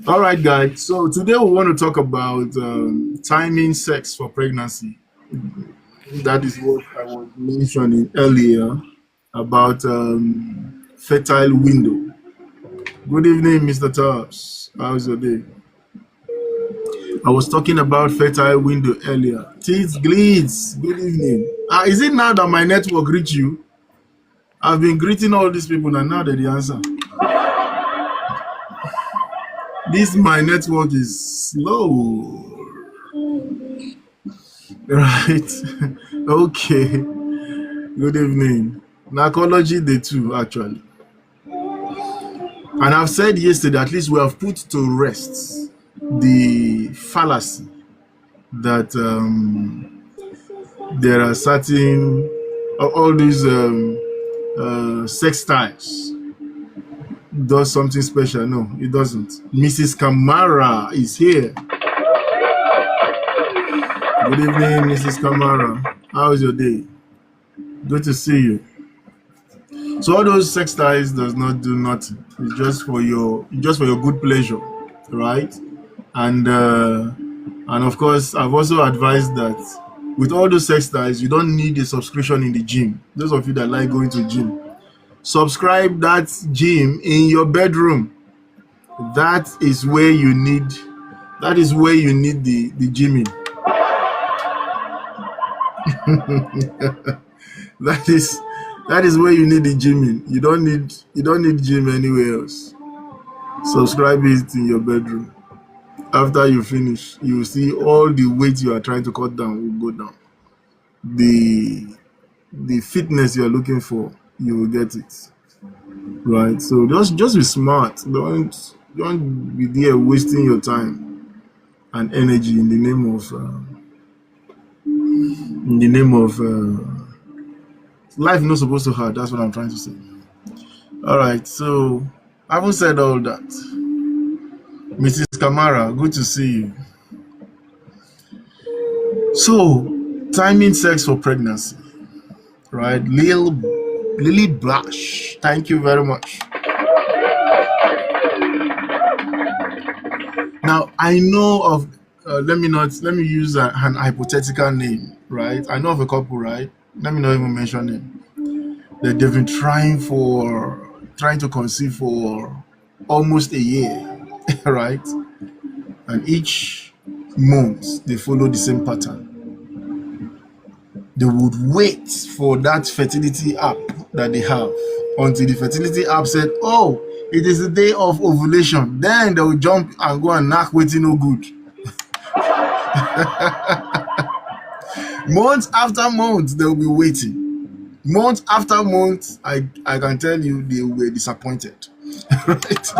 All right, guys. So today we want to talk about timing sex for pregnancy. That is what I was mentioning earlier about fertile window. Good evening, Mr. Tubbs. How's your day? I was talking about fertile window earlier. Teeth Gleeds. Good evening. Is it now that my network reach you? I've been greeting all these people and now they're the answer. This my network is slow. Right. Okay. Good evening. Narcology day two, actually. And I've said yesterday, at least we have put to rest the fallacy that there are certain, all these sex styles does something special. No, it doesn't. Mrs. Kamara is here. Good evening, Mrs. Kamara. How's your day? Good to see you. So all those sex styles does not do nothing. It's just for your good pleasure, right? And of course, I've also advised that with all those sex styles, you don't need a subscription in the gym. Those of you that like going to gym, subscribe that gym in your bedroom. That is where you need. That is where you need the gymming. That is where you need the gymming. You don't need gym anywhere else. Subscribe it in your bedroom. After you finish, you will see all the weight you are trying to cut down will go down. The fitness you are looking for, you will get it. Right. So just be smart. Don't be there wasting your time and energy in the name of life not supposed to hurt. That's what I'm trying to say. All right. So having said all that, Mrs. Kamara, good to see you. So, timing sex for pregnancy, right? Lily Blush, thank you very much. Now, I know of, let me use an hypothetical name, right? I know of a couple, right? Let me not even mention it. That they've been trying to conceive for almost a year, right? And each month they follow the same pattern. They would wait for that fertility app that they have until the fertility app said, "Oh, it is the day of ovulation." Then they will jump and go and knock waiting no good. Month after month, they will be waiting. Month after month, I can tell you they were disappointed. Right?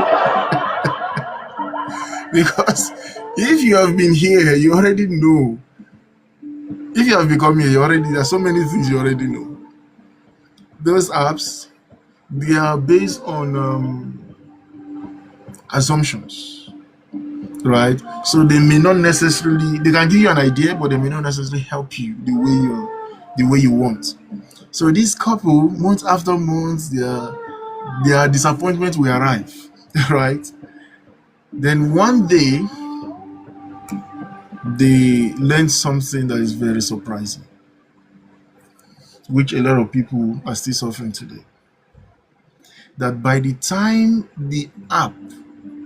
Because if you have been here, you already know. If you have become here, there's so many things you already know. Those apps, they are based on assumptions, right? So they may not necessarily, they can give you an idea, but they may not necessarily help you the way you want. So this couple, month after month, their disappointment will arrive, right? Then one day, they learn something that is very surprising, which a lot of people are still suffering today. That by the time the app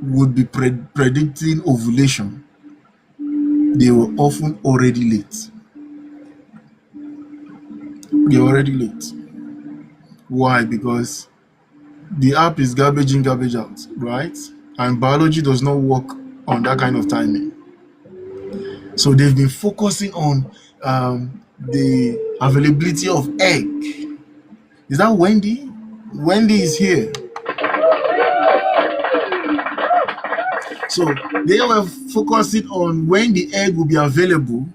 would be predicting ovulation, they were often already late. They're already late. Why? Because the app is garbage in, garbage out, right? And biology does not work on that kind of timing. So they've been focusing on the availability of egg. Is that Wendy? Wendy is here. So they were focusing on when the egg will be available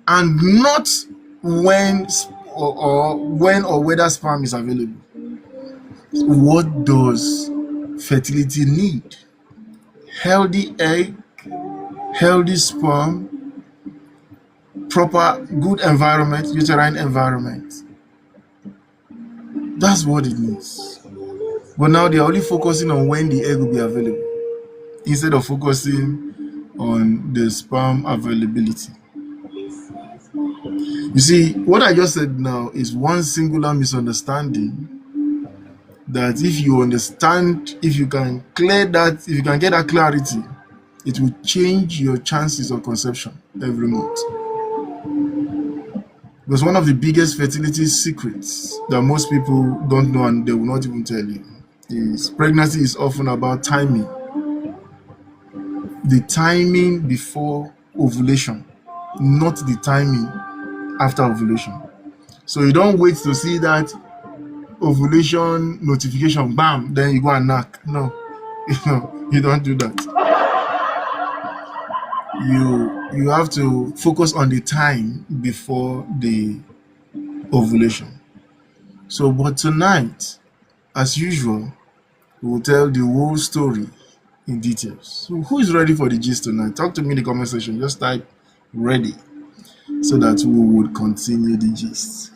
and not when or whether sperm is available. What does fertility need? Healthy egg, healthy sperm, proper good environment, uterine environment. That's what it needs. But now they are only focusing on when the egg will be available. instead of focusing on the sperm availability. You see, what I just said now is one singular misunderstanding that if you understand, if you can clear that, if you can get that clarity, it will change your chances of conception every month. Because one of the biggest fertility secrets that most people don't know and they will not even tell you is pregnancy is often about timing. The timing before ovulation, not the timing after ovulation. So you don't wait to see that ovulation notification, bam, then you go and knock. No, you don't do that. You have to focus on the time before the ovulation. So, but tonight, as usual, we will tell the whole story in details. So, who is ready for the gist tonight? Talk to me in the comment section. Just type ready so that we would continue the gist.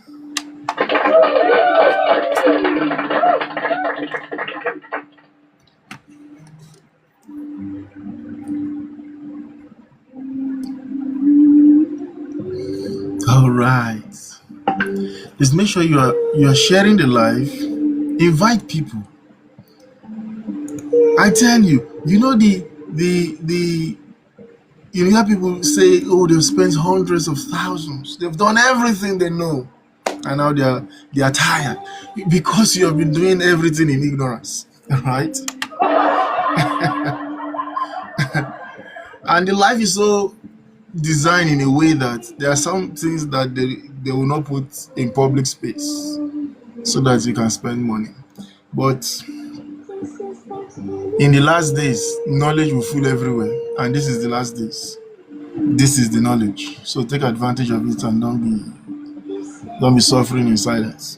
All right. Just make sure you are sharing the live. Invite people. I tell you, you hear people say, oh, they've spent hundreds of thousands. They've done everything they know. And now they are tired. Because you have been doing everything in ignorance. Right? And the life is so designed in a way that there are some things that they will not put in public space so that you can spend money. But in the last days, knowledge will fill everywhere, and this is the last days. This is the knowledge. So take advantage of it and don't be suffering in silence.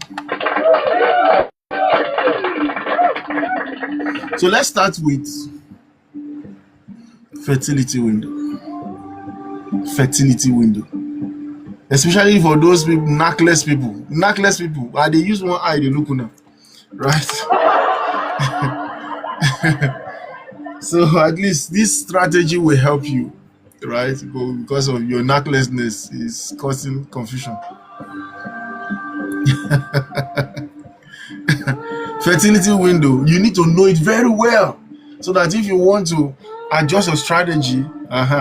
So let's start with fertility window. Fertility window. Especially for those people, knackless people. They use one eye, they look now. Right? So at least this strategy will help you, right? Because of your knacklessness is causing confusion. Fertility window, you need to know it very well so that if you want to adjust your strategy,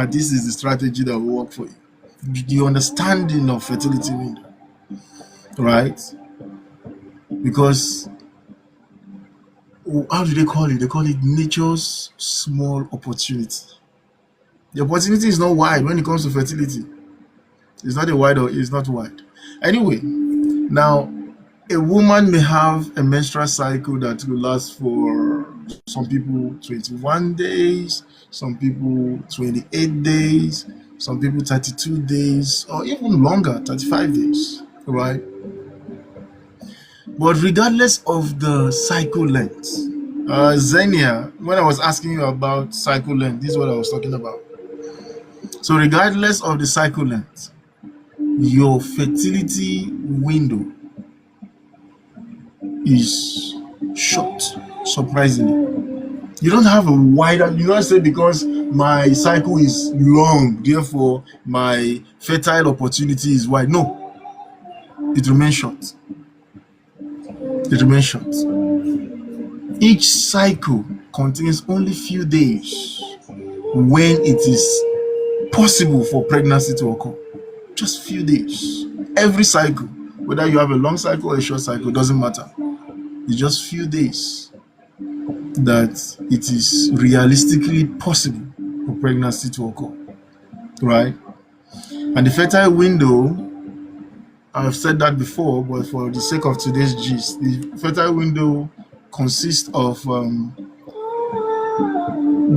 this is the strategy that will work for you. The understanding of fertility window, right? Because how do they call it? They call it nature's small opportunity. The opportunity is not wide when it comes to fertility. It's not it's not wide. Anyway, now a woman may have a menstrual cycle that will last for some people 21 days, some people 28 days, some people 32 days, or even longer, 35 days, right? But regardless of the cycle length, Xenia, when I was asking you about cycle length, this is what I was talking about. So regardless of the cycle length, your fertility window is short, surprisingly. You don't have a wider, you don't say because my cycle is long, therefore my fertile opportunity is wide. No, it remains short. It remains short. Each cycle contains only few days when it is possible for pregnancy to occur. Just few days. Every cycle, whether you have a long cycle or a short cycle, doesn't matter. It's just few days that it is realistically possible for pregnancy to occur, right? And the fertile window, I've said that before, but for the sake of today's gist, the fertile window consists of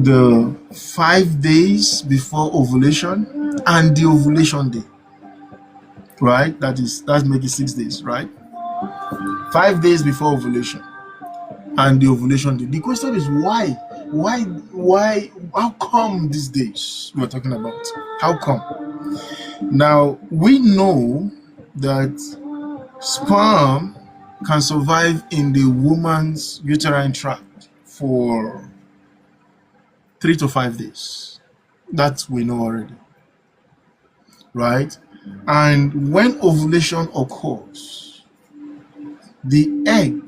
the 5 days before ovulation and the ovulation day, right? That makes it 6 days, right? 5 days before ovulation and the ovulation day. The question is why? How come these days we're talking about? How come? Now, we know that sperm can survive in the woman's uterine tract for 3 to 5 days. That we know already, right? And when ovulation occurs, the egg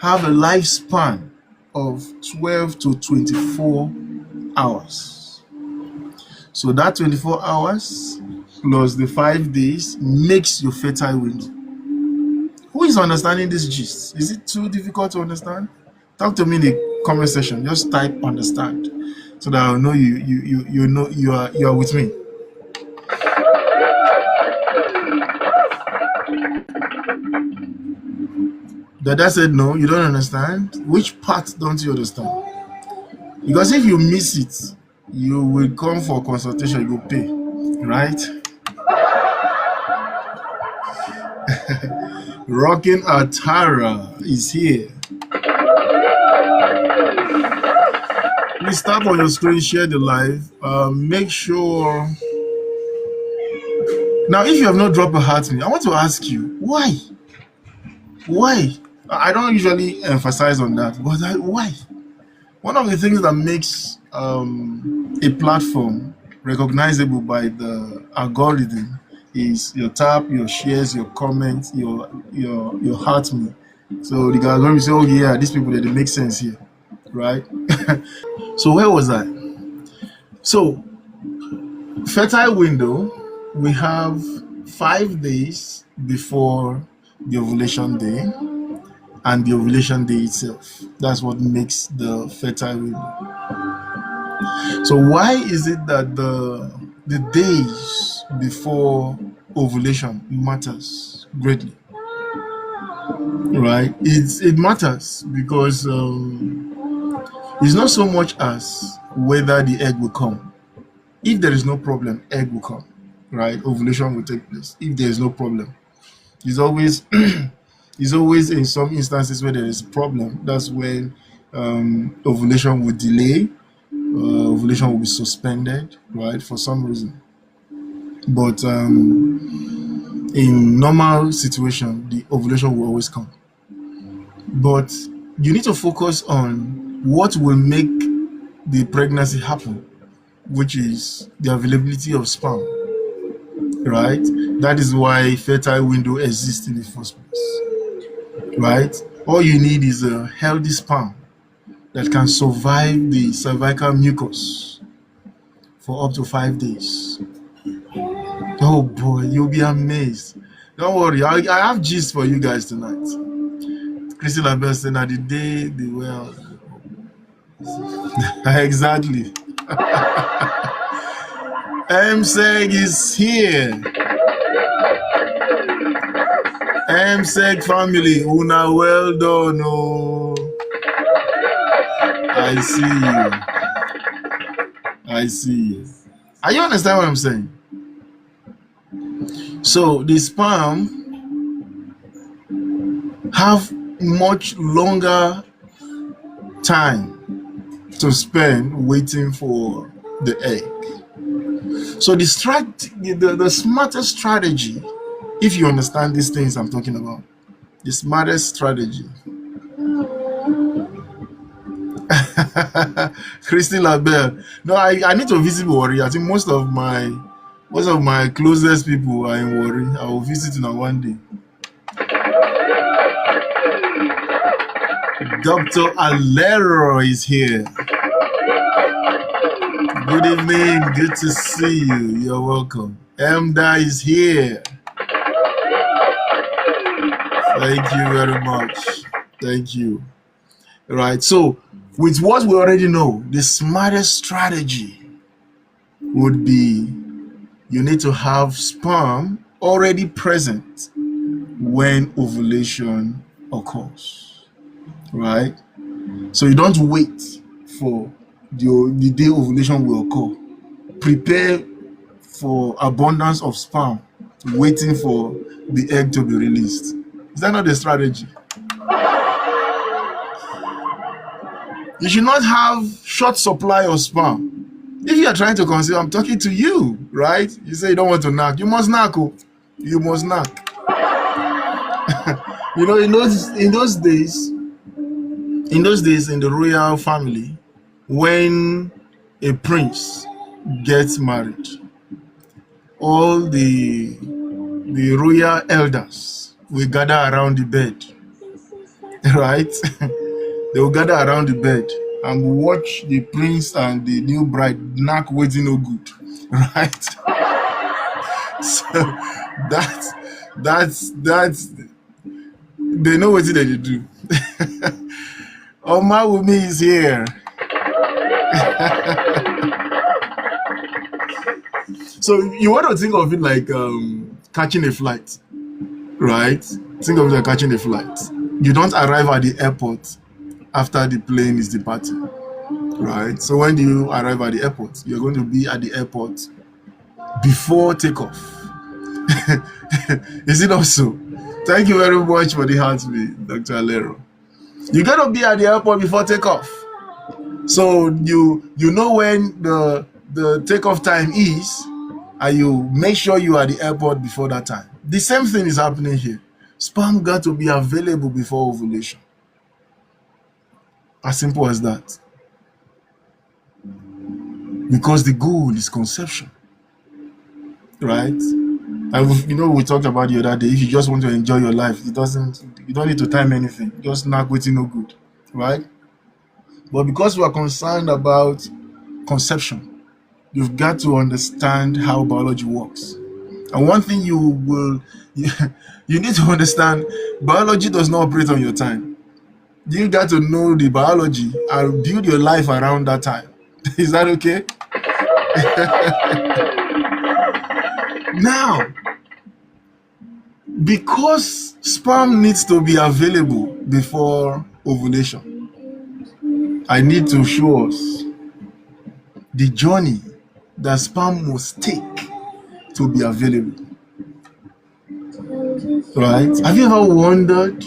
have a lifespan of 12 to 24 hours. So that 24 hours plus the 5 days makes your fertile window. Who is understanding this gist? Is it too difficult to understand? Talk to me in the comment section. Just type understand so that I'll know you know you are with me. Dada said no, you don't understand. Which part don't you understand? Because if you miss it, you will come for consultation, you will pay, right? Rocking Atara is here. Please tap on your screen, share the live. Make sure. Now, if you have not dropped a heart me, I want to ask you why? Why? I don't usually emphasize on that, but why? One of the things that makes a platform recognizable by the algorithm is your tap, your shares, your comments, your heart me. So the algorithm will say, oh yeah, these people they make sense here, right? So where was I? So fertile window, we have 5 days before the ovulation day and the ovulation day itself. That's what makes the fertile window. So why is it that the days before ovulation matters greatly? Right? It matters because it's not so much as whether the egg will come. If there is no problem, egg will come. Right? Ovulation will take place. If there is no problem, it's always it's always in some instances where there is a problem. That's when ovulation will delay. Ovulation will be suspended, right, for some reason. But in normal situation, the ovulation will always come. But you need to focus on what will make the pregnancy happen, which is the availability of sperm, right? That is why fertile window exists in the first place, right? All you need is a healthy sperm that can survive the cervical mucus for up to 5 days. Oh boy, you'll be amazed. Don't worry, I have gist for you guys tonight. Christy Labelle said, "Now the day the well." Exactly. MSEG is here. MSEG family, una well done. Oh. I see you. Are you understand what I'm saying? So the sperm have much longer time to spend waiting for the egg. So the smartest strategy, if you understand these things I'm talking about, the smartest strategy. Christy Labelle. No, I need to visit Warri. I think most of my closest people are in Warri. I will visit in one day. Dr. Alero is here. Good evening. Good to see you. You're welcome. Emda is here. Thank you very much. Thank you. Right. So, with what we already know, the smartest strategy would be you need to have sperm already present when ovulation occurs, right? So you don't wait for the day ovulation will occur. Prepare for abundance of sperm waiting for the egg to be released. Is that not the strategy? You should not have short supply of sperm. If you are trying to conceive, I'm talking to you, right? You say you don't want to knock. You must knock. Oh. You must knock. You know, in those days, in the royal family, when a prince gets married, all the royal elders will gather around the bed, right? They will gather around the bed and watch the prince and the new bride knack waiting no good, right? So that's they know what they do. Oma Wumi is here. So you want to think of it like catching a flight, right? Think of it like catching a flight. You don't arrive at the airport after the plane is departing, right? So when you arrive at the airport, you're going to be at the airport before takeoff. Is it also? Thank you very much for the heartbeat, Dr. Alero. You gotta be at the airport before takeoff. So you know when the takeoff time is, and you make sure you are at the airport before that time. The same thing is happening here. Sperm got to be available before ovulation. As simple as that. Because the goal is conception. Right? And we talked about the other day, if you just want to enjoy your life, you don't need to time anything. Just knock waiting no good. Right? But because we are concerned about conception, you've got to understand how biology works. And one thing you need to understand, biology does not operate on your time. You got to know the biology and build your life around that time. Is that okay? Now, because sperm needs to be available before ovulation, I need to show us the journey that sperm must take to be available. Right? Have you ever wondered?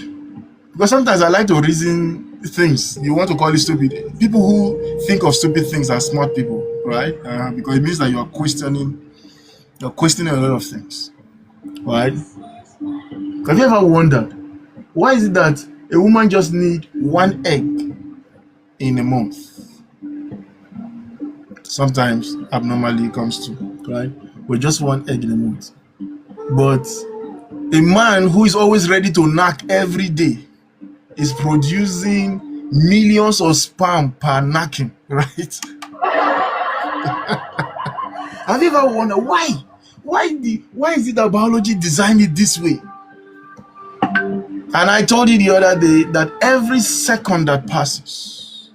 Because sometimes I like to reason things. You want to call it stupid. People who think of stupid things are smart people, right? Because it means that you're questioning a lot of things, right? Have you ever wondered why is it that a woman just needs one egg in a month? Sometimes abnormally it comes to, right? With just one egg in a month. But a man who is always ready to knock every day is producing millions of sperm per knocking, right? Have you ever wondered why? Why is it that biology designed it this way? And I told you the other day that every second that passes,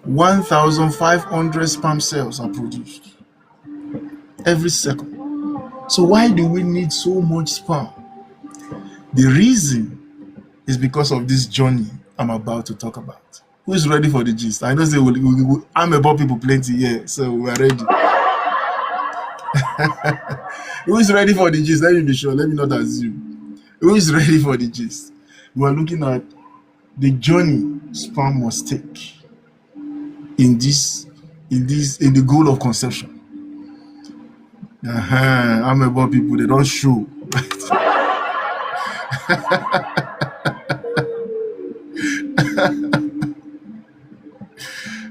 1,500 sperm cells are produced. Every second. So why do we need so much sperm? The reason is because of this journey I'm about to talk about. Who is ready for the gist? I know say I'm about people plenty here, so we are ready. Who is ready for the gist? Let me be sure. Let me not assume. Who is ready for the gist? We are looking at the journey sperm must take in the goal of conception. I'm about people, they don't show.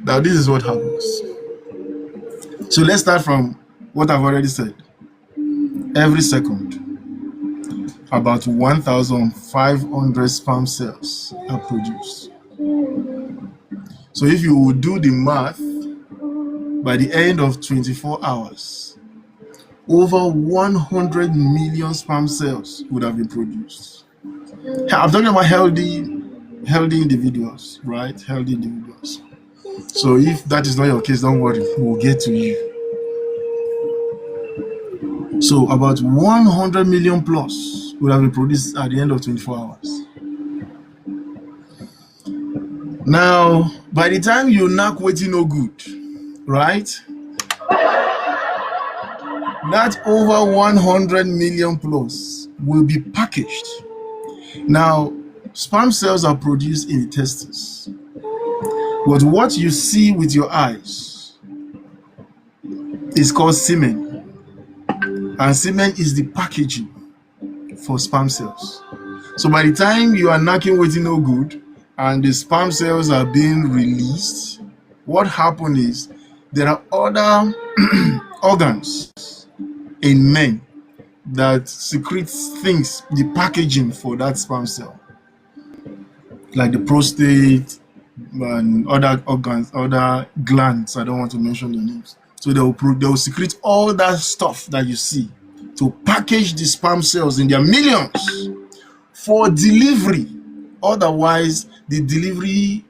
Now this is what happens. So let's start from what I've already said. Every second, about 1,500 sperm cells are produced. So if you would do the math, by the end of 24 hours, over 100 million sperm cells would have been produced. I'm talking about healthy individuals, right? Healthy individuals. So if that is not your case, don't worry, we'll get to you. So about 100 million plus would have been produced at the end of 24 hours. Now, by the time you knock waiting no good, right? That over 100 million plus will be packaged. Now, sperm cells are produced in the testes. But what you see with your eyes is called semen. And semen is the packaging for sperm cells. So by the time you are knocking waiting no good and the sperm cells are being released, what happened is there are other organs in men that secretes things, the packaging for that sperm cell, like the prostate and other organs, other glands. I don't want to mention the names. So they will secrete all that stuff that you see to package the sperm cells in their millions for delivery. Otherwise, the delivery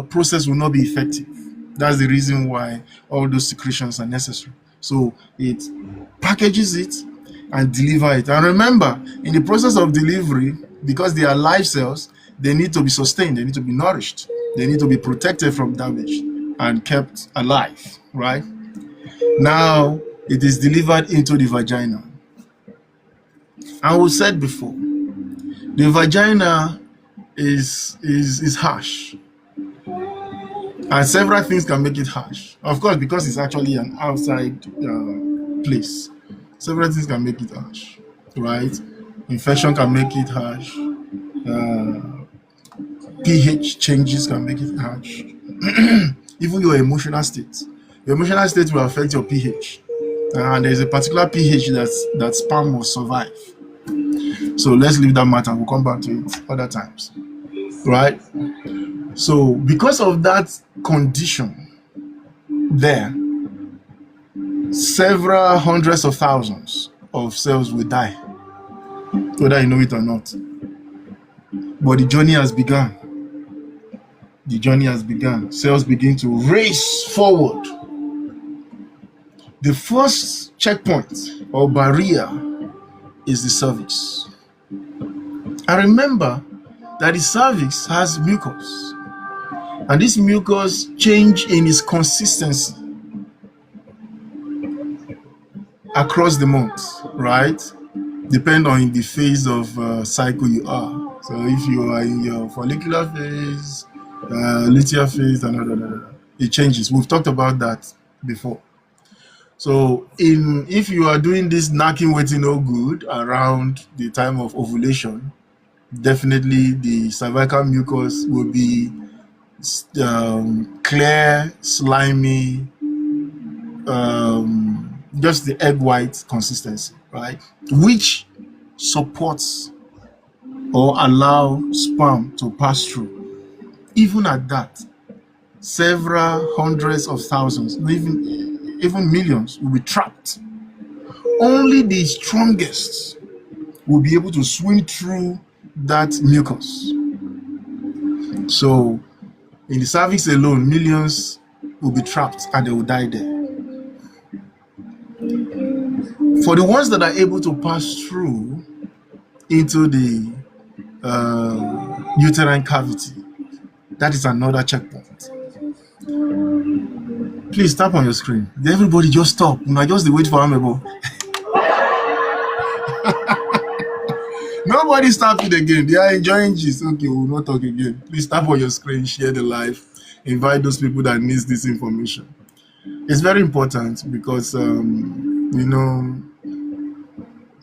process will not be effective. That's the reason why all those secretions are necessary. So it packages it and deliver it. And remember, in the process of delivery, because they are live cells, they need to be sustained, they need to be nourished, they need to be protected from damage and kept alive, right? Now, it is delivered into the vagina. And we said before, the vagina is harsh. And several things can make it harsh. Of course, because it's actually an outside place. Several things can make it harsh, right? Infection can make it harsh. pH changes can make it harsh. Even your emotional state. Your emotional state will affect your pH. And there's a particular pH that sperm must survive. So let's leave that matter. We'll come back to it other times. Right? So because of that condition there, several hundreds of thousands of cells will die, whether you know it or not. But the journey has begun. The journey has begun. Cells begin to race forward. The first checkpoint or barrier is the cervix. And remember that the cervix has mucus. And this mucus change in its consistency across the months, right? Depend on the phase of cycle you are. So if you are in your follicular phase, luteal phase, and it changes. We've talked about that before. So if you are doing this knocking waiting no good around the time of ovulation, definitely the cervical mucus will be clear, slimy, just the egg white consistency, right? Which supports or allow sperm to pass through. Even at that, several hundreds of thousands, even millions will be trapped. Only the strongest will be able to swim through that mucus. So in the cervix alone, millions will be trapped and they will die there. For the ones that are able to pass through into the uterine cavity, that is another checkpoint. Please tap on your screen. Everybody just stop. Just wait for Amebo. Nobody stop it again. They are enjoying this. Okay, we'll not talk again. Please tap on your screen, share the live, invite those people that need this information. It's very important because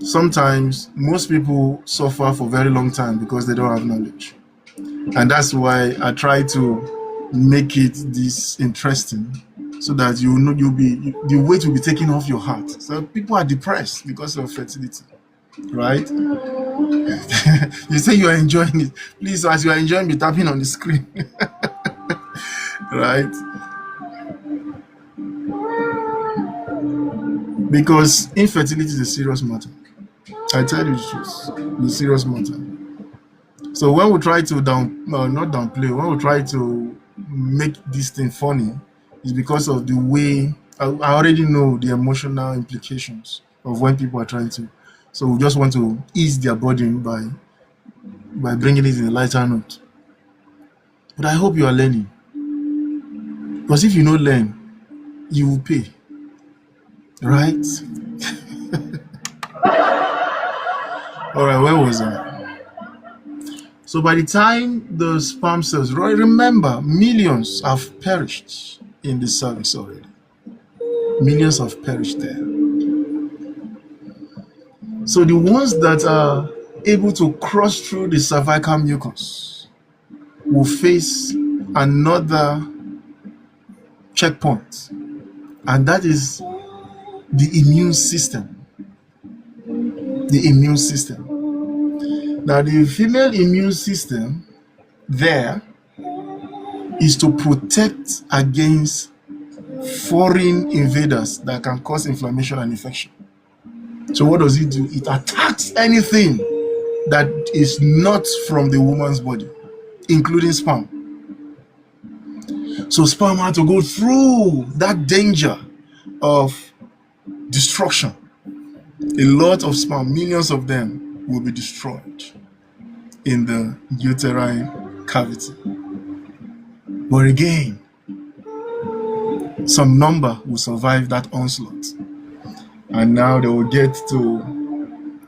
sometimes most people suffer for a very long time because they don't have knowledge. And that's why I try to make it this interesting so that the weight will be taken off your heart. So people are depressed because of fertility, right? You say you are enjoying it. Please, as you are enjoying, be tapping on the screen. Right? Because infertility is a serious matter. I tell you the truth. It's a serious matter. So when we try to not downplay, when we try to make this thing funny, it's because of the way I already know the emotional implications of when people are trying to. So we just want to ease their burden by bringing it in a lighter note. But I hope you are learning. Because if you don't learn, you will pay. Right? All right, where was I? So by the time the sperm cells, remember, millions have perished in the cervix already. Millions have perished there. So the ones that are able to cross through the cervical mucus will face another checkpoint, and that is the immune system. The immune system. Now, the female immune system there is to protect against foreign invaders that can cause inflammation and infection. So what does it do? It attacks anything that is not from the woman's body, including sperm. So sperm had to go through that danger of destruction. A lot of sperm, millions of them, will be destroyed in the uterine cavity. But again, some number will survive that onslaught, and now they will get to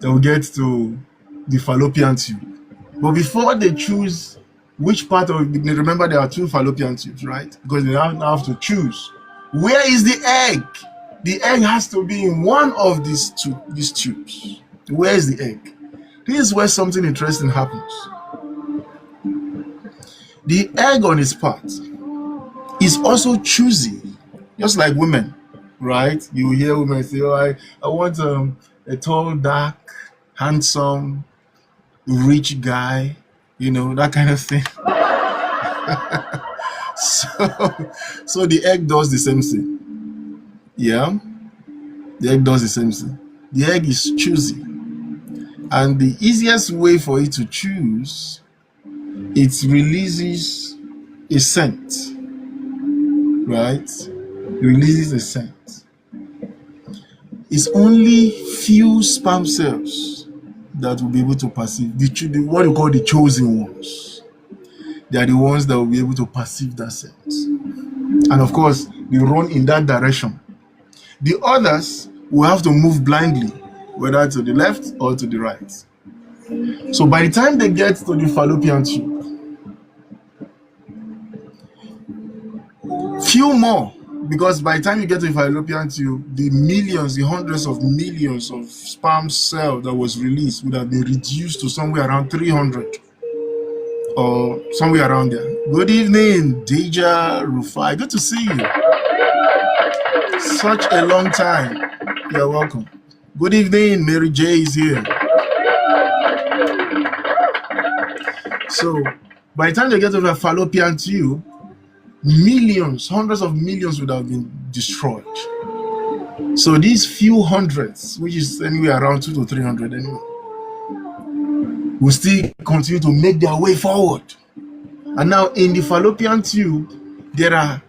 the fallopian tube. But before they choose which part of, remember there are two fallopian tubes, right? Because they now have to choose where is the egg. The egg has to be in one of these tubes. Where is the egg? This is where something interesting happens. The egg on its part is also choosy, just like women, right? You hear women say, "Oh, I want a tall, dark, handsome, rich guy," that kind of thing. So the egg does the same thing. Yeah, the egg does the same thing. The egg is choosy, and the easiest way for it to choose, it releases a scent, right? It releases a scent. It's only few sperm cells that will be able to perceive what we call the chosen ones. They are the ones that will be able to perceive that scent, and of course, they run in that direction. The others will have to move blindly, whether to the left or to the right. So by the time they get to the fallopian tube, few more, because by the time you get to the fallopian tube, the millions, the hundreds of millions of sperm cells that was released would have been reduced to somewhere around 300 or somewhere around there. Good evening, Deja Rufai. Good to see you. Such a long time. You're welcome. Good evening, Mary J is here. So by the time they get to the fallopian tube, millions, hundreds of millions would have been destroyed. So these few hundreds, which is anywhere around 200 to 300 anyway, will still continue to make their way forward. And now in the fallopian tube, there are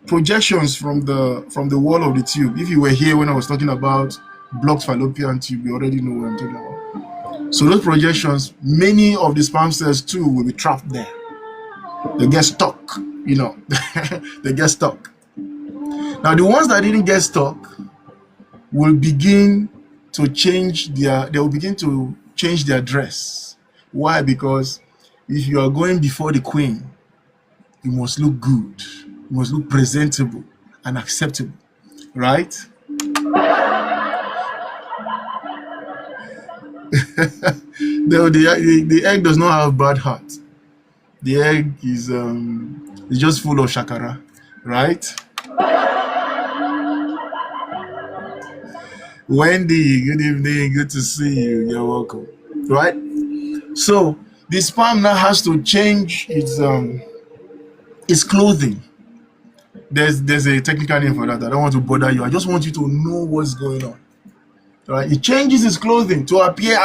projections from the wall of the tube. If you were here when I was talking about blocked fallopian tube, you already know what I'm talking about. So those projections, many of the sperm cells too will be trapped there. They get stuck, they get stuck. Now the ones that didn't get stuck will begin to change their dress. Why? Because if you are going before the queen, you must look good. You must look presentable and acceptable, right? The egg does not have bad heart. The egg is just full of shakara, right? Wendy, good evening, good to see you. You're welcome. Right? So the sperm now has to change its clothing. There's a technical name for that. I don't want to bother you. I just want you to know what's going on. Right? It changes its clothing to appear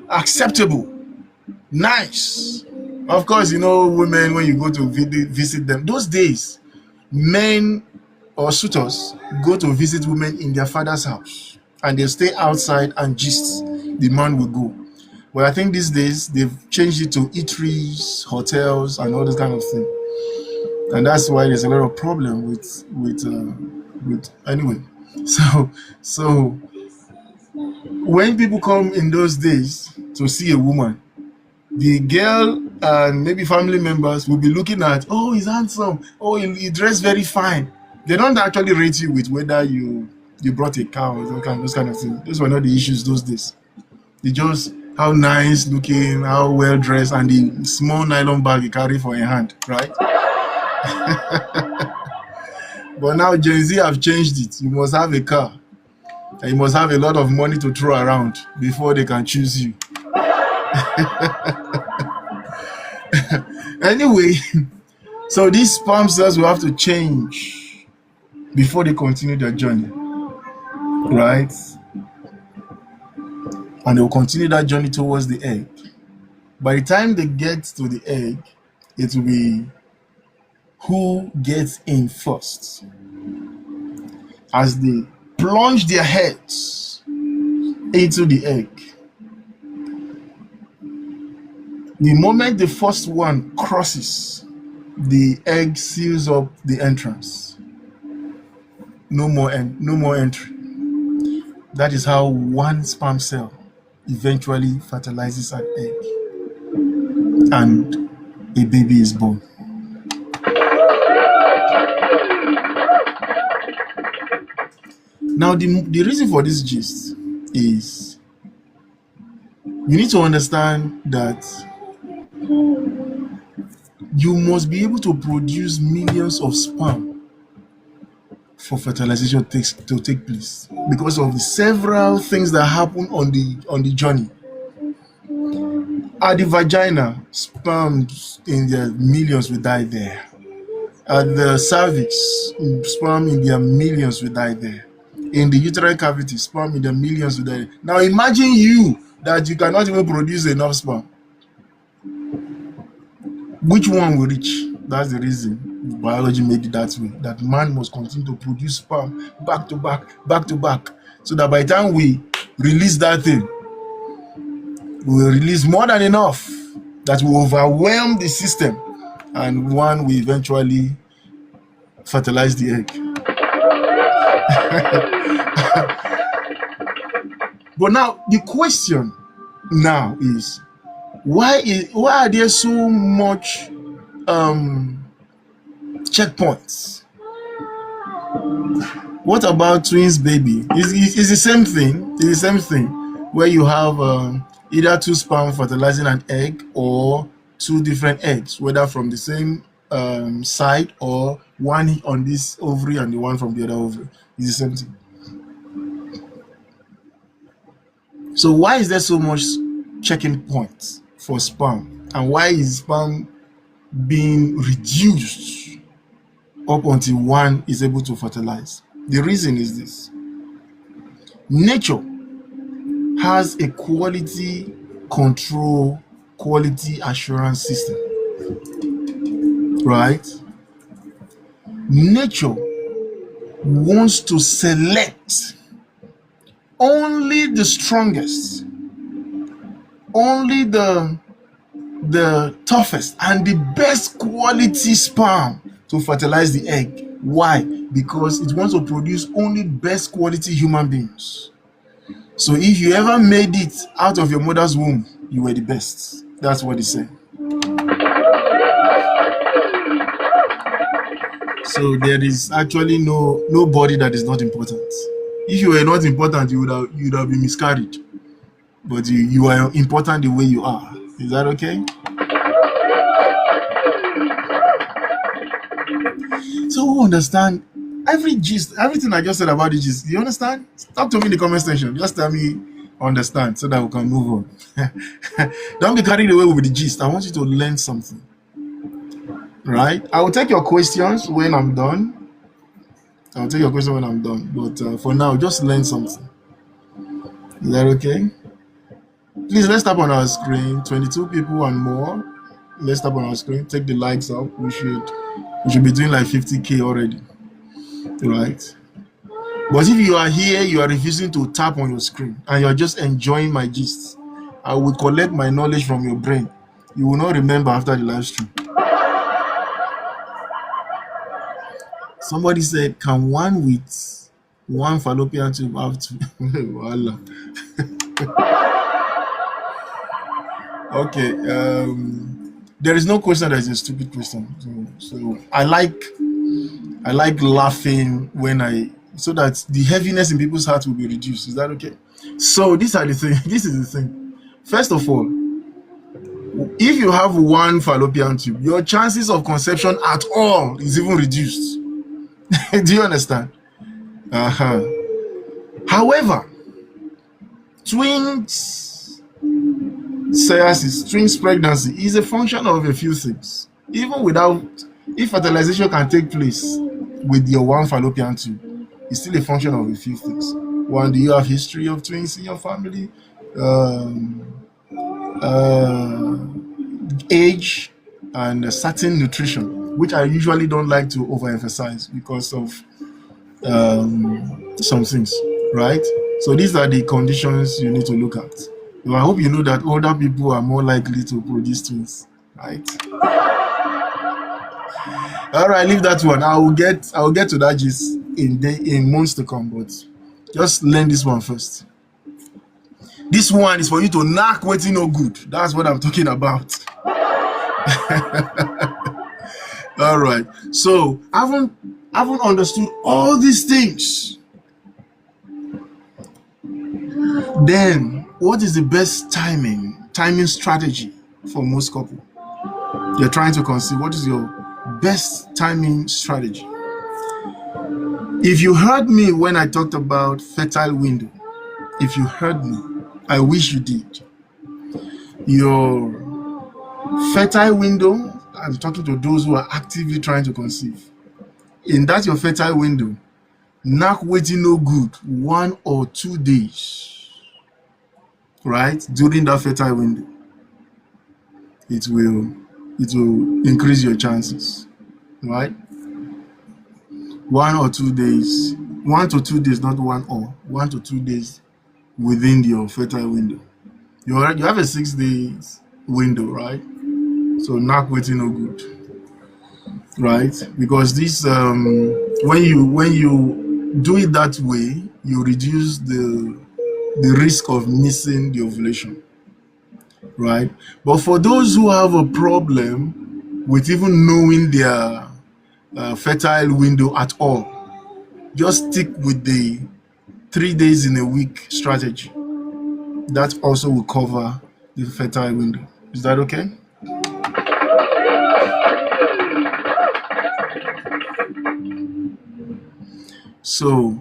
acceptable, nice. Of course, women, when you go to visit them, those days, men or suitors go to visit women in their father's house, and they stay outside and gist. The man will go. But I think these days they've changed it to eateries, hotels, and all this kind of thing. And that's why there's a lot of problem with anyway. So when people come in those days to see a woman, the girl and maybe family members will be looking at, oh, he's handsome, oh, he dressed very fine. They don't actually rate you with whether you brought a cow or those kind of things. Those were not the issues those days. They just how nice looking, how well dressed, and the small nylon bag you carry for your hand, right? But now Gen Z have changed it. You must have a car. And you must have a lot of money to throw around before they can choose you. Anyway, so these sperm cells will have to change before they continue their journey, right? And they will continue that journey towards the egg. By the time they get to the egg, it will be who gets in first. As they plunge their heads into the egg, the moment the first one crosses, the egg seals up the entrance. No more entry. That is how one sperm cell eventually fertilizes an egg, and a baby is born. Now, the reason for this gist is you need to understand that you must be able to produce millions of sperm for fertilization to take place, because of the several things that happen on the journey. At the vagina, sperm in their millions will die there. At the cervix, sperm in their millions will die there. In the uterine cavity, sperm in their millions will die. Now imagine you that you cannot even produce enough sperm. Which one will reach? That's the reason biology made it that way. That man must continue to produce sperm back to back, so that by the time we release that thing, we will release more than enough that will overwhelm the system, and one will eventually fertilize the egg. But now the question now is, why are there so much checkpoints? What about twins baby? It's the same thing. It's the same thing where you have either two sperm fertilizing an egg, or two different eggs, whether from the same side, or one on this ovary and the one from the other ovary. It's the same thing. So why is there so much checking points for sperm, and why is sperm being reduced up until one is able to fertilize? The reason is this: nature has a quality control, quality assurance system, right? Nature wants to select only the strongest, only the toughest and the best quality sperm to fertilize the egg. Why? Because it wants to produce only best quality human beings. So if you ever made it out of your mother's womb, you were the best. That's what it's saying. So there is actually nobody that is not important. If you were not important, you would have been miscarried. But you are important the way you are. Is that okay? So we understand every gist, everything I just said about the gist. Do you understand? Talk to me in the comment section. Just tell me understand, so that we can move on. Don't be carried away with the gist. I want you to learn something. Right? I will take your questions when I'm done. But for now, just learn something. Is that okay? Please, let's tap on our screen. 22 people and more. Let's tap on our screen. Take the likes up. We should be doing like 50K already. Right? But if you are here, you are refusing to tap on your screen, and you are just enjoying my gist, I will collect my knowledge from your brain. You will not remember after the live stream. Somebody said, can one with one fallopian tube have two? Voila. Okay. There is no question that is a stupid question. So I like laughing so that the heaviness in people's hearts will be reduced. Is that okay? So this is the thing. First of all, if you have one fallopian tube, your chances of conception at all is even reduced. Do you understand? Uh-huh. However, twins twins pregnancy is a function of a few things. Even without, if fertilization can take place with your one fallopian tube, it's still a function of a few things. One, do you have history of twins in your family? Um, uh, Age and a certain nutrition, which I usually don't like to overemphasize because of some things, right? So these are the conditions you need to look at. So I hope you know that older people are more likely to produce twins, right? All right, leave that one. I will get to that gist in months to come, but just learn this one first. This one is for you to knock waiting no good. That's what I'm talking about. All right. So I haven't understood all these things. Then what is the best timing strategy for most couple? You're trying to conceive. What is your best timing strategy? If you heard me when I talked about fertile window, if you heard me, I wish you did. Your fertile window, I'm talking to those who are actively trying to conceive. In that your fertile window, knock waiting no good 1 or 2 days, right? During that fertile window, it will increase your chances, right? 1 or 2 days, 1 to 2 days, not 1 to 2 days within your fertile window. You have a 6 days window, right? So knock waiting no good, right? Because this when you do it that way, you reduce the risk of missing the ovulation, right? But for those who have a problem with even knowing their fertile window at all, just stick with the 3 days in a week strategy. That also will cover the fertile window. Is that okay? So,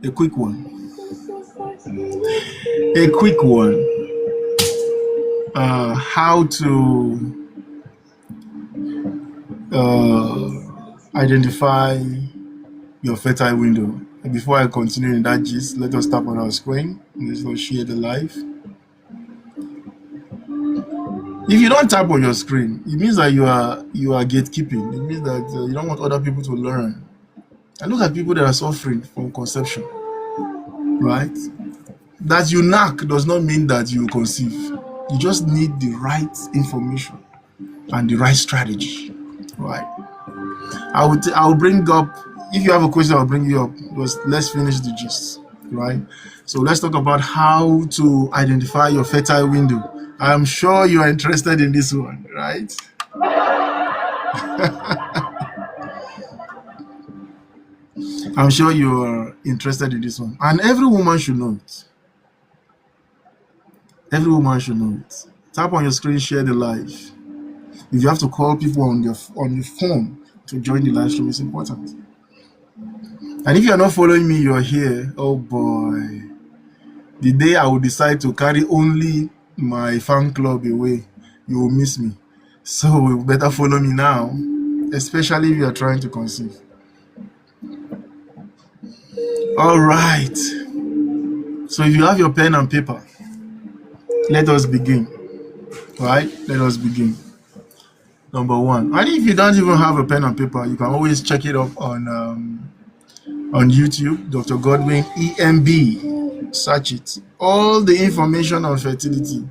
a quick one. How to identify your fertile window. And before I continue in that gist, let us tap on our screen. Let's not share the live. If you don't tap on your screen, it means that you are gatekeeping. It means that you don't want other people to learn. And look at people that are suffering from conception, right? That you knock does not mean that you conceive. You just need the right information and the right strategy, right? I will bring up, if you have a question, I'll bring you up. Let's finish the gist, right? So let's talk about how to identify your fertile window. I'm sure you are interested in this one, right? I'm sure you are interested in this one. And every woman should know it. Every woman should know it. Tap on your screen, share the live. If you have to call people on your phone to join the live stream, it's important. And if you are not following me, you're here. Oh boy. The day I will decide to carry only my fan club away, you will miss me. So you better follow me now, especially if you are trying to conceive. All right. So if you have your pen and paper, let us begin. Right? Let us begin. Number one. And if you don't even have a pen and paper, you can always check it up on YouTube, Dr. Godwin EMB. Search it. All the information on fertility.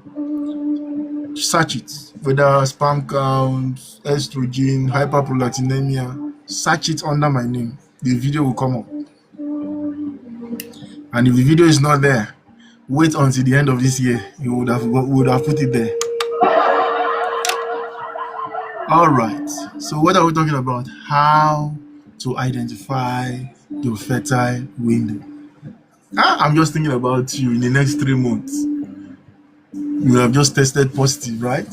Search it. Whether sperm count, estrogen, hyperprolactinemia, search it under my name. The video will come up. And if the video is not there, wait until the end of this year. You would have put it there. All right. So what are we talking about? How to identify your fertile window. I'm just thinking about you in the next 3 months. You have just tested positive, right?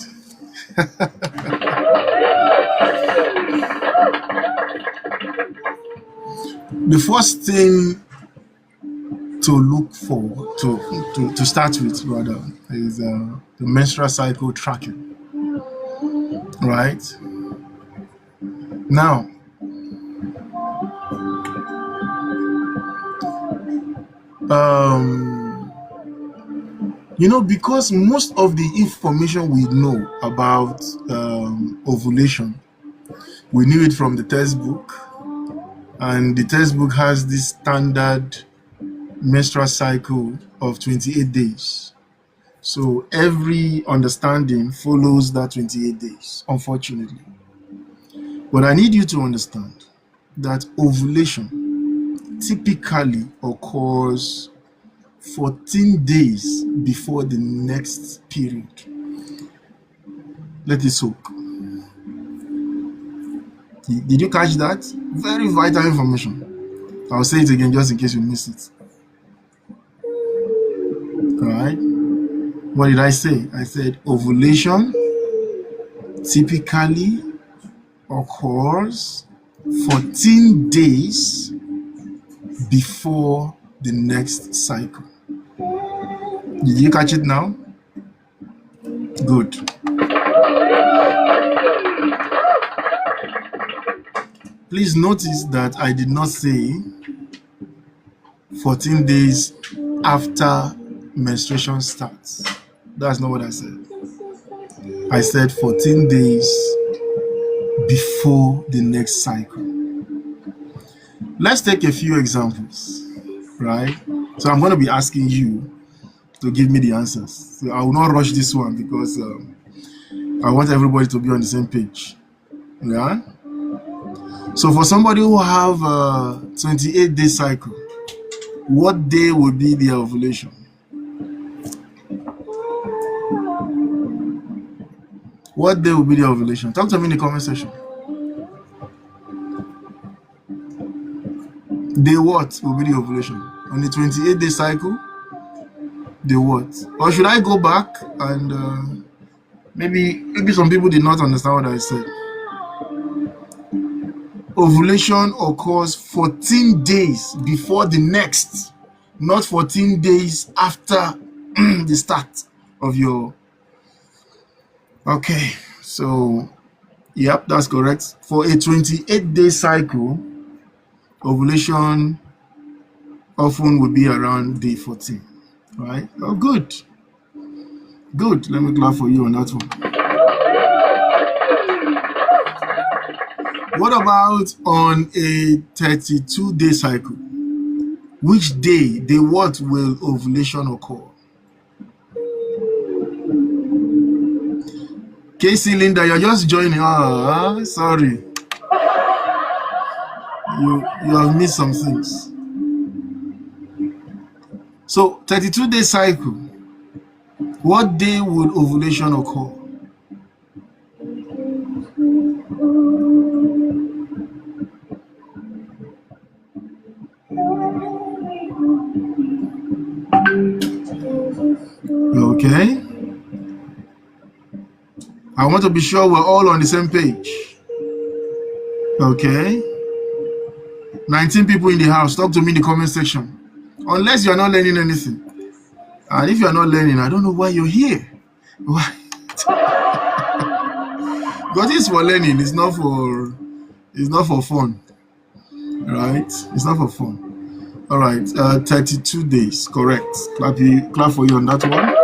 The first thing to look for, to start with, rather, is the menstrual cycle tracking, right? Now, um, because most of the information we know about ovulation, we knew it from the textbook, and the textbook has this standard menstrual cycle of 28 days. So every understanding follows that 28 days, unfortunately. But I need you to understand that ovulation typically occurs 14 days before the next period. Let it soak. Did you catch that? Very vital information. I'll say it again just in case you missed it. All right. What did I say? I said ovulation typically occurs 14 days before the next cycle. Did you catch it now? Good. Please notice that I did not say 14 days after menstruation starts. That's not what I said. I said 14 days before the next cycle. Let's take a few examples, right? So I'm going to be asking you to give me the answers. So I will not rush this one because I want everybody to be on the same page. Yeah? So for somebody who have a 28-day cycle, what day would be the ovulation? What day will be the ovulation? Talk to me in the comment section. Day what will be the ovulation? On the 28-day cycle? Day what? Or should I go back and maybe some people did not understand what I said. Ovulation occurs 14 days before the next, not 14 days after the start of your... Okay, so yep, that's correct. For a 28-day cycle, ovulation often will be around day 14, right? Oh, good. Good. Let me clap for you on that one. What about on a 32-day cycle? Which day what will ovulation occur? Casey, Linda, you're just joining. Sorry. You have missed some things. So 32-day cycle, what day would ovulation occur? Okay. I want to be sure we're all on the same page. Okay. 19 people in the house. Talk to me in the comment section. Unless you're not learning anything. And if you're not learning, I don't know why you're here. Why? Because it's for learning. It's not for fun. Right? It's not for fun. All right. 32 days. Correct. Clap for you on that one.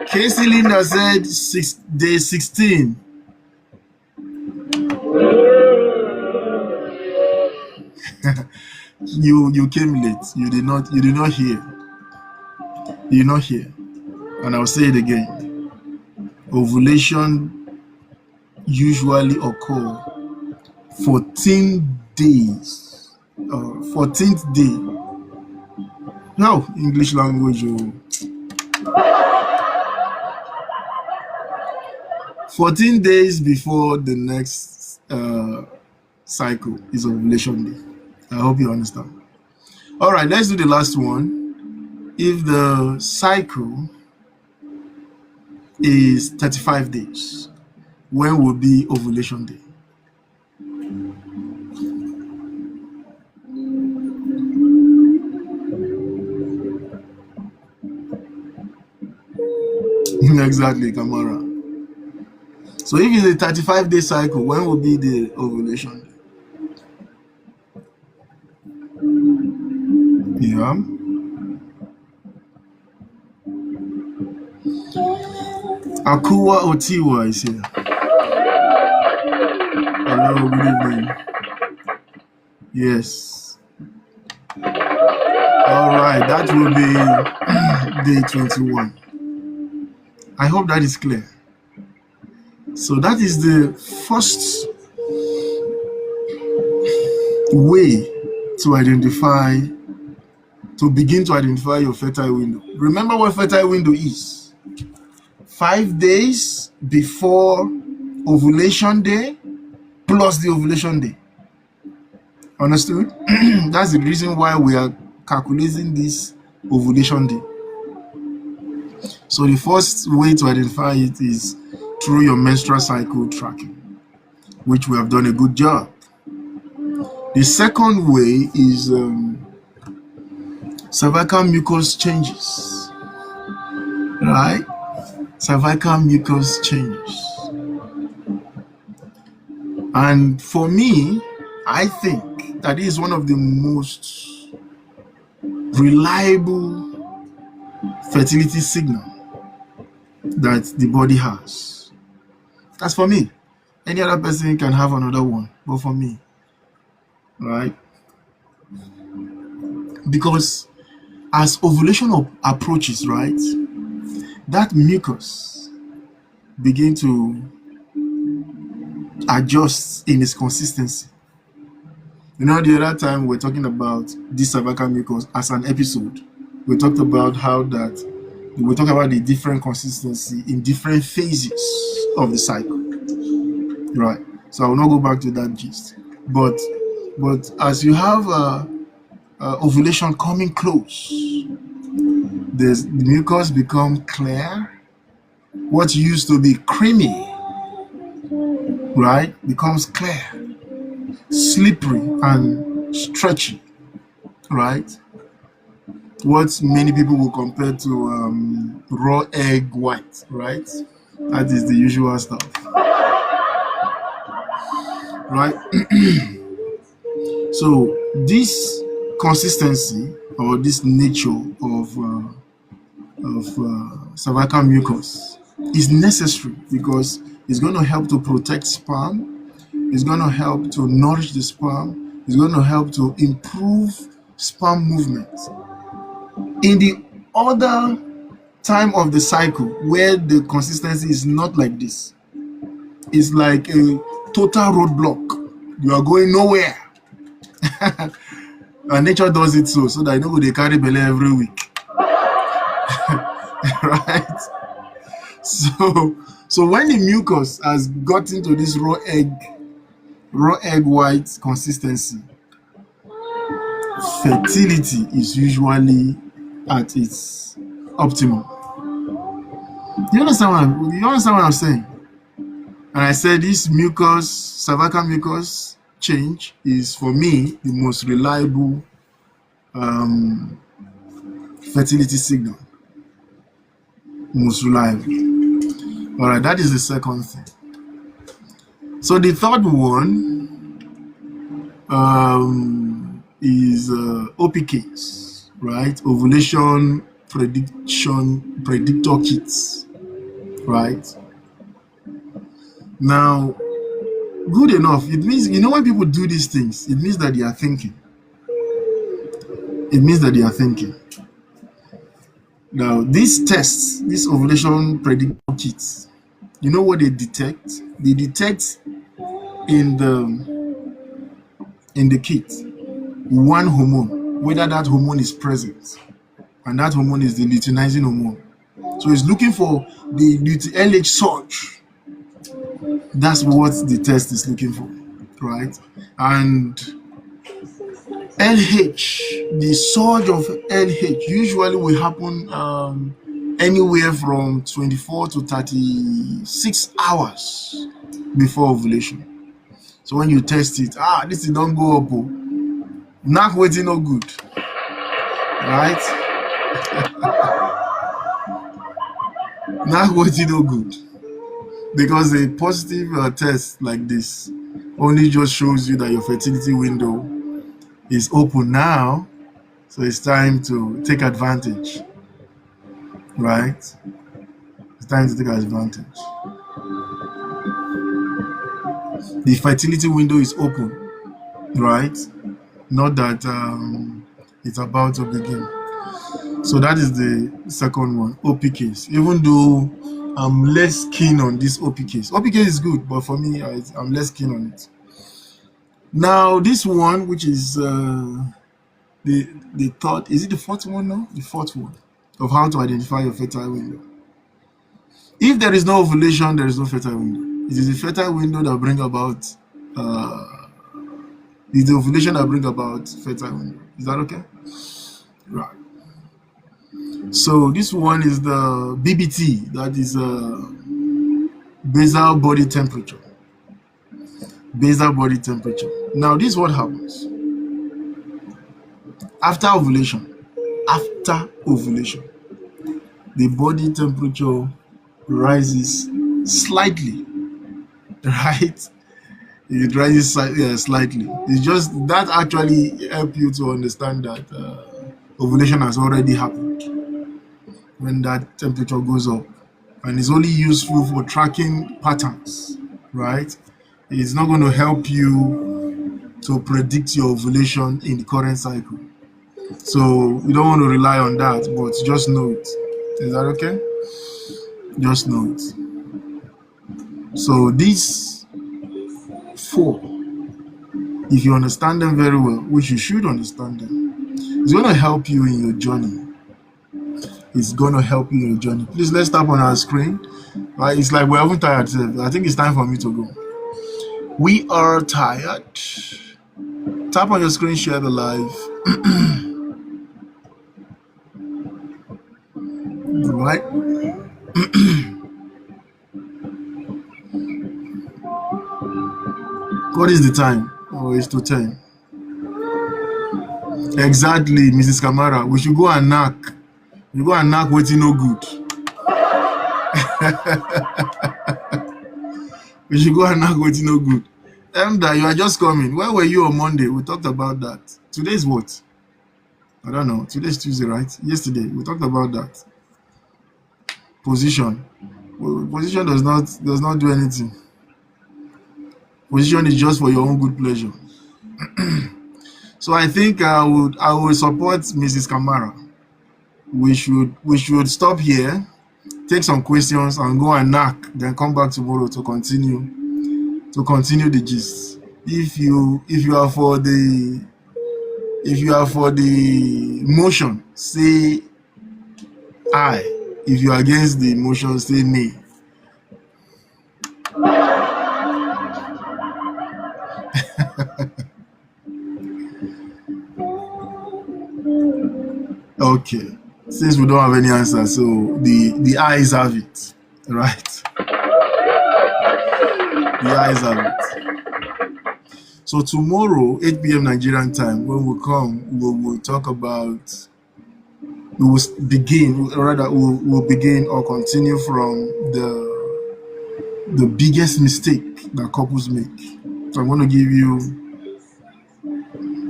Casey Linda said day 16. You came late. You did not hear. You did not hear. And I'll say it again. Ovulation usually occur 14 days. 14th day. No, English language. 14 days before the next cycle is ovulation day. I hope you understand. All right, let's do the last one. If the cycle is 35 days, when will be ovulation day? Exactly, Kamara. So if it's a 35-day cycle, when will be the ovulation? Yeah. Akuwa Otiwa is here. Hello, good evening. Yes. All right, that will be day 21. I hope that is clear. So that is the first way to begin to identify your fertile window. Remember what fertile window is. 5 days before ovulation day plus the ovulation day. Understood? That's the reason why we are calculating this ovulation day. So the first way to identify it is through your menstrual cycle tracking, which we have done a good job. The second way is cervical mucus changes, right? Cervical mucus changes. And for me, I think that is one of the most reliable fertility signal that the body has. That's for me. Any other person can have another one, but for me, right? Because as ovulation approaches, right, that mucus begin to adjust in its consistency. You know, the other time we were talking about this cervical mucus as an episode. We talked about we talk about the different consistency in different phases of the cycle, right? So I will not go back to that gist. But as you have ovulation coming close, the mucus become clear. What used to be creamy, right, becomes clear, slippery and stretchy, right? What many people will compare to raw egg white, right? That is the usual stuff, right? So this consistency or this nature of cervical mucus is necessary because it's going to help to protect sperm, it's going to help to nourish the sperm, it's going to help to improve sperm movement. In the other time of the cycle where the consistency is not like this, it's like a total roadblock. You are going nowhere. And nature does it so that you know they carry belly every week. Right? So when the mucus has got into this raw egg white consistency, fertility is usually at its optimum. You understand what I'm saying? And I said this cervical mucus change is for me the most reliable fertility signal. Most reliable. All right, that is the second thing. So the third one is OPKs, right? Ovulation predictor kits, right? Now, good enough. It means, when people do these things, it means that they are thinking. It means that they are thinking. Now, these tests, these ovulation predictor kits, you know what they detect? They detect in the kit one hormone, whether that hormone is present, and that hormone is the luteinizing hormone. So it's looking for the LH surge. That's what the test is looking for, right? And LH, the surge of LH usually will happen anywhere from 24 to 36 hours before ovulation. So when you test it, this don't go up, not waiting no good, right? Now what you know good, because a positive test like this only just shows you that your fertility window is open now, so it's time to take advantage, right? It's time to take advantage. The fertility window is open, right? Not that it's about to begin. So that is the second one, OP case. Even though I'm less keen on this OP case. OP case is good, but for me, I'm less keen on it. Now, this one, which is the third, is it the fourth one now? The fourth one of how to identify your fertile window. If there is no ovulation, there is no fertile window. It is the fertile window that bring about, it's the ovulation that bring about fertile window. Is that okay? Right. So this one is the BBT, that is basal body temperature. Basal body temperature. Now, this is what happens after ovulation. After ovulation, the body temperature rises slightly, right? It rises slightly. It's just that actually help you to understand that ovulation has already happened when that temperature goes up, and it's only useful for tracking patterns, right? It's not going to help you to predict your ovulation in the current cycle. So you don't want to rely on that, but just know it. Is that okay? Just know it. So these four, if you understand them very well, which you should understand them, it's going to help you in your journey. It's going to help you in your journey. Please, let's tap on our screen. Right? It's like we're having tired. I think it's time for me to go. We are tired. Tap on your screen, share the live. Right? What is the time? Oh, it's to 10. Exactly, Mrs. Kamara. We should go and knock. We go and knock waiting no good. We should go and knock waiting no good. Emda, you are just coming. Where were you on Monday? We talked about that. Today is what? I don't know. Today's Tuesday, right? Yesterday, we talked about that. Position. Well, position does not do anything. Position is just for your own good pleasure. So I think I would support Mrs. Kamara. We should stop here, take some questions, and go and knock. Then come back tomorrow to continue the gist. If you are for the motion, say aye. If you are against the motion, say nay. Okay. Since we don't have any answer, so the eyes have it, right? The eyes have it. So tomorrow, 8 p.m. Nigerian time, when we come, we'll talk about. We'll begin or continue from the biggest mistake that couples make. So I'm going to give you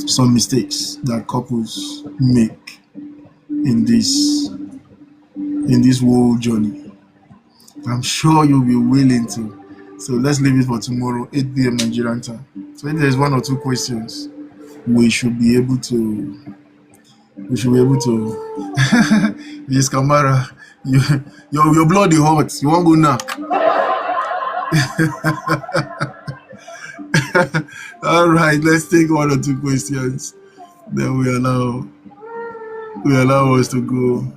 some mistakes that couples make in this whole journey. I'm sure you'll be willing to. So let's leave it for tomorrow, 8 p.m. Nigerian time. So if there's one or two questions, we should be able to. This Kamara, your blood is hot. You won't go knock. All right, let's take one or two questions. Then we allow us to go.